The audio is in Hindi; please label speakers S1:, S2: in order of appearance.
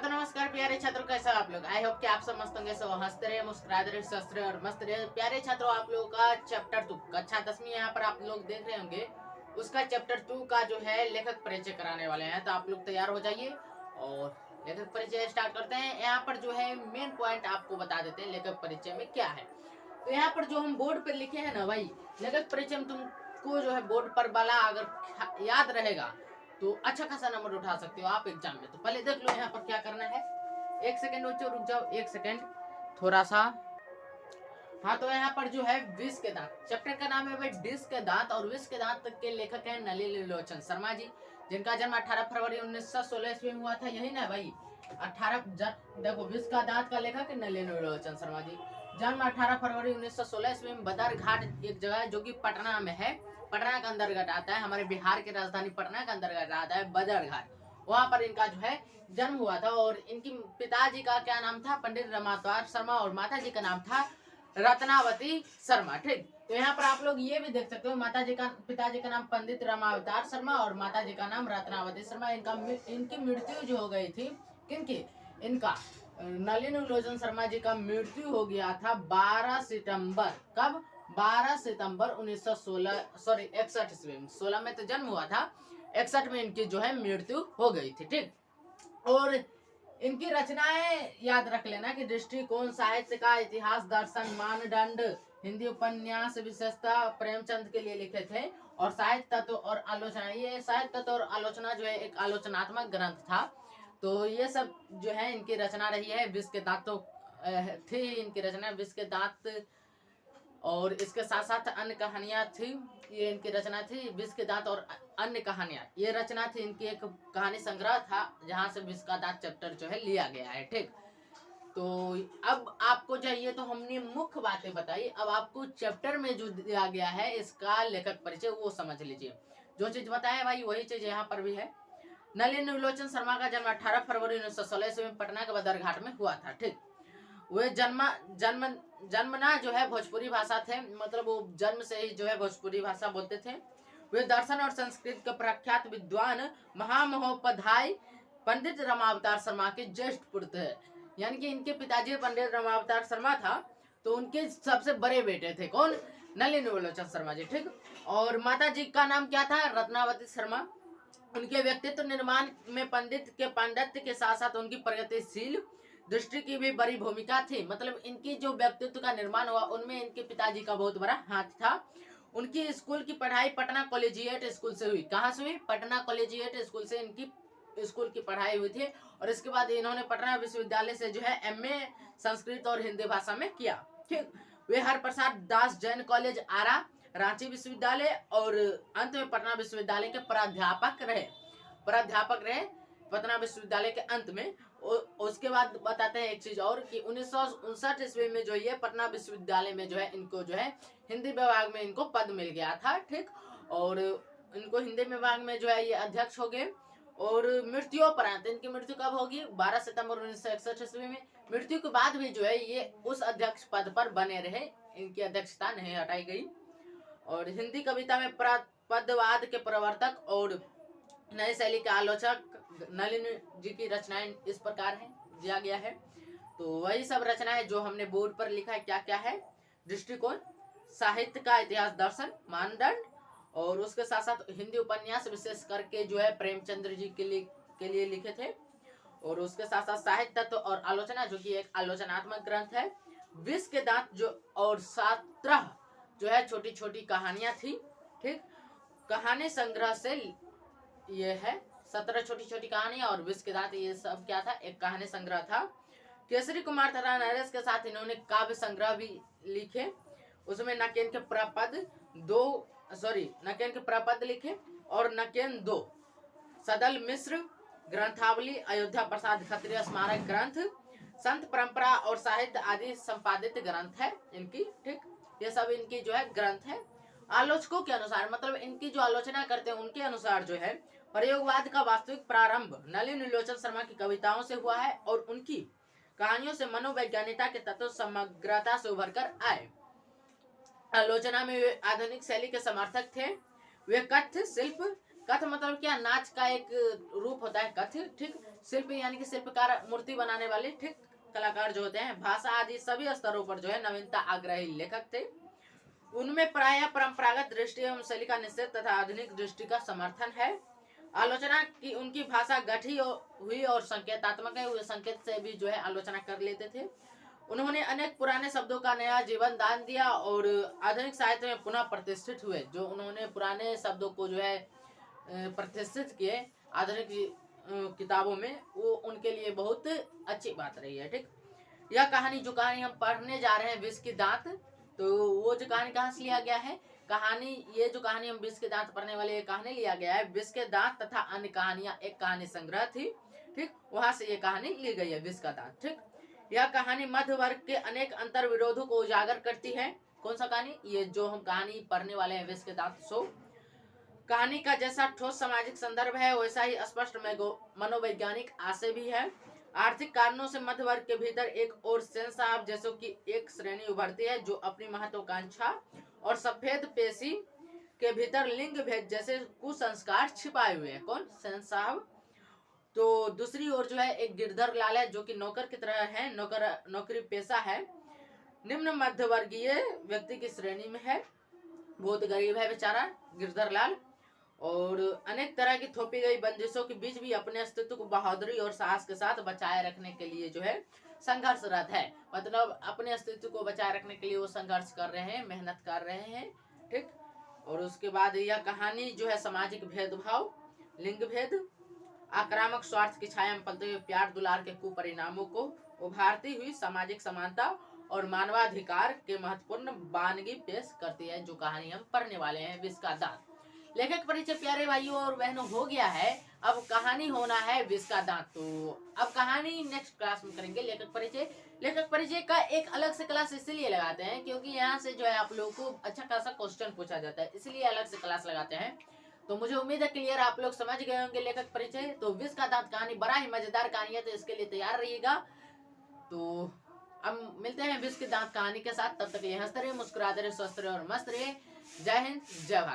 S1: तो नमस्कार प्यारे छात्रों, कैसे हो आप लोग। आई होप कि आप सब मस्त होंगे। सब हंसते रहे, मुस्कुराते रहे, स्वस्थ रहे और मस्त रहे। प्यारे छात्रों, आप लोगों का चैप्टर 2 कक्षा 10वीं यहाँ पर आप लोग देख रहे होंगे। उसका चैप्टर 2 का जो है लेखक परिचय कराने वाले हैं, तो आप लोग तैयार हो जाइए और लेखक परिचय स्टार्ट करते हैं। यहाँ पर जो है मेन पॉइंट आपको बता देते हैं लेखक परिचय में क्या है। तो यहाँ पर जो हम बोर्ड पे लिखे हैं ना भाई, लेखक परिचय में तुमको जो है बोर्ड पर वाला अगर याद रहेगा तो अच्छा खासा नंबर उठा सकते हो आप एग्जाम में। तो पहले देख लो यहाँ पर क्या करना है। एक सेकंड बच्चों, रुक जाओ एक सेकंड थोड़ा सा। हाँ, तो यहाँ पर जो है विष के दांत, चैप्टर का नाम है भाई विष के दांत। और विष के दांत के लेखक है नलिनी लोचन शर्मा जी, जिनका जन्म 18 फरवरी 1916 ईस्वी में हुआ था। यही ना भाई 18 देखो, विष का दांत का लेखक है नलिनी लोचन शर्मा जी। जन्म 18 फरवरी 1916 ईस्वी में बदर घाट एक जगह है जो कि पटना में है। पटना के अंतर्गत आता है, हमारे बिहार की राजधानी पटना के अंतर्गत आता है बदर घाट। वहां पर इनका जो है जन्म हुआ था। और इनकी पिताजी का क्या नाम था, पंडित रमावतार शर्मा, और माता जी का नाम था रत्नावती शर्मा। ठीक, तो यहाँ पर आप लोग ये भी देख सकते हो, माता जी का पिताजी का नाम पंडित रमावतार शर्मा और माता जी का नाम रत्नावती शर्मा। इनकी मृत्यु जो हो गई थी, किनकी, इनका नलिनी लोचन शर्मा जी का मृत्यु हो गया था 12 सितंबर। कब? 12 सितंबर 1916, सॉरी 61 ईस्वी में। 16 में तो जन्म हुआ था, 61 में इनकी जो है मृत्यु हो गई थी। ठीक, और इनकी रचनाएं याद रख लेना कि दृष्टिकोण, साहित्य का इतिहास, दर्शन, मानदंड, हिंदी उपन्यास विशेषता प्रेमचंद के लिए लिखे थे। और साहित्य तत्व और आलोचना, ये साहित्य तत्व और आलोचना जो है एक आलोचनात्मक ग्रंथ था। तो ये सब जो है इनकी रचना रही है। विष के दांत तो थी इनकी रचना, विष के दांत, और इसके साथ साथ अन्य कहानियां थी। ये इनकी रचना थी विष के दांत और अन्य कहानियां, ये रचना थी इनकी। एक कहानी संग्रह था जहां से विष का दांत चैप्टर जो है लिया गया है। ठीक, तो अब आपको चाहिए, तो हमने मुख्य बातें बताई, अब आपको चैप्टर में जो दिया गया है इसका लेखक परिचय वो समझ लीजिए। जो चीज बताया भाई वही चीज यहाँ पर भी है। नलिनी लोचन शर्मा का जन्म 18 फरवरी 1916 ईस्वी में पटना के बदर घाट में हुआ था। ठीक, वे जन्म जन्मना जो है भोजपुरी भाषा थे, मतलब वो जन्म से ही जो है भोजपुरी भाषा बोलते थे। वे दर्शन और संस्कृत के प्रख्यात विद्वान महामहोपाध्याय पंडित रमावतार शर्मा के ज्येष्ठ पुत्र है। यानी कि इनके पिताजी पंडित रमावतार शर्मा था, तो उनके सबसे बड़े बेटे थे कौन, नलिनी लोचन शर्मा जी। ठीक, और माता जी का नाम क्या था, रत्नावती शर्मा। उनके व्यक्तित्व निर्माण में पंडित के पांडित्य के साथ साथ उनकी प्रगतिशील दृष्टि की भी बड़ी भूमिका थी। मतलब इनकी जो व्यक्तित्व का निर्माण हुआ उनमें इनके पिताजी का बहुत बड़ा हाथ था। उनकी स्कूल की पढ़ाई पटना कॉलेजिएट स्कूल से हुई। कहाँ से हुई? पटना कॉलेजिएट स्कूल से इनकी स्कूल की पढ़ाई हुई थी। और इसके बाद इन्होंने पटना विश्वविद्यालय से जो है एमए संस्कृत और हिंदी भाषा में किया। ठीक, वे हरप्रसाद दास जैन कॉलेज आरा, रांची विश्वविद्यालय और अंत में पटना विश्वविद्यालय के प्राध्यापक रहे पटना विश्वविद्यालय के अंत में। उसके बाद बताते हैं एक चीज और कि 1959 ईस्वी में जो ये पटना विश्वविद्यालय में जो है इनको जो है हिंदी विभाग में इनको पद मिल गया था। ठीक, और इनको हिंदी विभाग में जो है ये अध्यक्ष हो गए। और मृत्युपरांत, इनकी मृत्यु कब होगी? 12 सितंबर 1961 ईस्वी में। मृत्यु के बाद भी जो है ये उस अध्यक्ष पद पर बने रहे, इनकी अध्यक्षता नहीं हटाई गई। और हिंदी कविता में पदवाद के प्रवर्तक और नई शैली के आलोचक नलिनी जी की रचनाएं इस प्रकार है दिया गया है। तो वही सब रचना है जो हमने बोर्ड पर लिखा है। क्या क्या है? दृष्टिकोण, साहित्य का इतिहास, दर्शन, मानदंड, और उसके साथ साथ हिंदी उपन्यास विशेष करके जो है प्रेमचंद्र जी के लिए लिखे थे। और उसके साथ साथ साहित्य तत्व और आलोचना जो कि एक आलोचनात्मक ग्रंथ है। विष के दांत जो और 17 जो है छोटी छोटी कहानियां थी। ठीक, कहानी संग्रह से ये है 17 छोटी छोटी कहानियां। और विष के दांत ये सब क्या था? एक कहानी संग्रह था। केसरी कुमार तथा नरेश के साथ इन्होंने काव्य संग्रह भी लिखे। उसमें नकेन के प्रपद लिखे और नकेन 2, सदल मिश्र ग्रंथावली, अयोध्या प्रसाद खत्रिय स्मारक ग्रंथ, संत परंपरा और साहित्य आदि संपादित ग्रंथ है इनकी। ठीक, ये सब इनकी जो है ग्रंथ है। आलोचकों के अनुसार, मतलब इनकी जो आलोचना करते हैं उनके अनुसार जो है प्रयोगवाद का वास्तविक प्रारंभ नलिनी लोचन शर्मा की कविताओं से हुआ है और उनकी कहानियों से मनोवैज्ञानिकता के तत्व समग्रता से उभर कर आए। आलोचना में वे आधुनिक शैली के समर्थक थे। वे कथ्य शिल्प, कथ मतलब क्या, नाच का एक रूप होता है कथ, ठीक। शिल्प यानी कि शिल्पकार, मूर्ति बनाने वाले, ठीक, कलाकार जो होते हैं। भाषा आदि सभी स्तरों पर जो है नवीनता आग्रही लेखक थे। उनमें प्रायः परंपरागत दृष्टि एवं शैली का निषेध तथा आधुनिक दृष्टि का समर्थन है। आलोचना की उनकी भाषा गठी हुई और संकेतात्मक है, वे संकेत से भी जो है आलोचना कर लेते थे। उन्होंने अनेक पुराने शब्दों का नया जीवन दान दिया और आधुनिक साहित्य में पुनः प्रतिष्ठित हुए। जो उन्होंने पुराने शब्दों को जो है प्रतिष्ठित किए आधुनिक किताबों में, वो उनके लिए बहुत अच्छी बात रही है, ठीक। यह कहानी, जो कहानी हम पढ़ने जा रहे हैं, विष के दांत, तो वो जो कहानी कहाँ से लिया गया है, कहानी, ये जो कहानी हम विष के दांत पढ़ने वाले, ये कहानी लिया गया है विष के दांत तथा अन्य कहानियां, एक कहानी संग्रह थी, ठीक, वहां से ये कहानी ली गई है, विष का दांत, ठीक। यह कहानी मध्य वर्ग के अनेक अंतर विरोधों को उजागर करती है। कौन सा कहानी, ये जो हम कहानी पढ़ने वाले हैं, विष के दांत। सो कहानी का जैसा ठोस सामाजिक संदर्भ है, वैसा ही स्पष्ट मनोवैज्ञानिक आशय भी है। आर्थिक कारणों से मध्य वर्ग के भीतर एक और सेंसाब जैसों की एक श्रेणी उभरती है, जो अपनी महत्वाकांक्षा और सफेद पेशी के भीतर लिंग भेद जैसे कुसंस्कार छिपाए हुए हैं। कौन, सेंसाब। तो दूसरी ओर जो है एक गिरधर लाल है, जो कि नौकर की तरह है, नौकरी पेशा है, निम्न मध्य वर्गीय व्यक्ति की श्रेणी में है, बहुत गरीब है बेचारा गिरधर लाल, और अनेक तरह की थोपी गई बंदिशों के बीच भी अपने अस्तित्व को बहादुरी और साहस के साथ बचाए रखने के लिए जो है संघर्षरत है। मतलब अपने अस्तित्व को बचाए रखने के लिए वो संघर्ष कर रहे हैं, मेहनत कर रहे हैं, ठीक। और उसके बाद यह कहानी जो है सामाजिक भेदभाव, लिंग भेद, आक्रामक स्वार्थ की छाया में पलते हुए प्यार दुलार के कुपरिणामों को उभारती हुई सामाजिक समानता और मानवाधिकार के महत्वपूर्ण वानगी पेश करती है, जो कहानी हम पढ़ने वाले हैं, विष का दांत। लेखक परिचय प्यारे भाइयों और बहनों हो गया है। अब कहानी होना है विष का दांत। तो अब कहानी नेक्स्ट क्लास में करेंगे। लेखक परिचय का एक अलग से क्लास इसलिए लगाते हैं क्योंकि यहाँ से जो है आप लोगों को अच्छा खासा क्वेश्चन पूछा जाता है, इसलिए अलग से क्लास लगाते हैं। तो मुझे उम्मीद है क्लियर आप लोग समझ गए होंगे लेखक परिचय। तो विष का दांत कहानी बड़ा ही मजेदार कहानी है, तो इसके लिए तैयार रहिएगा। तो अब मिलते हैं विष के दांत कहानी के साथ, तब तक ये हंसते रहे, मुस्कुराते रहे, स्वस्थ रहे और मस्त रहे। जय हिंद, जय भारत।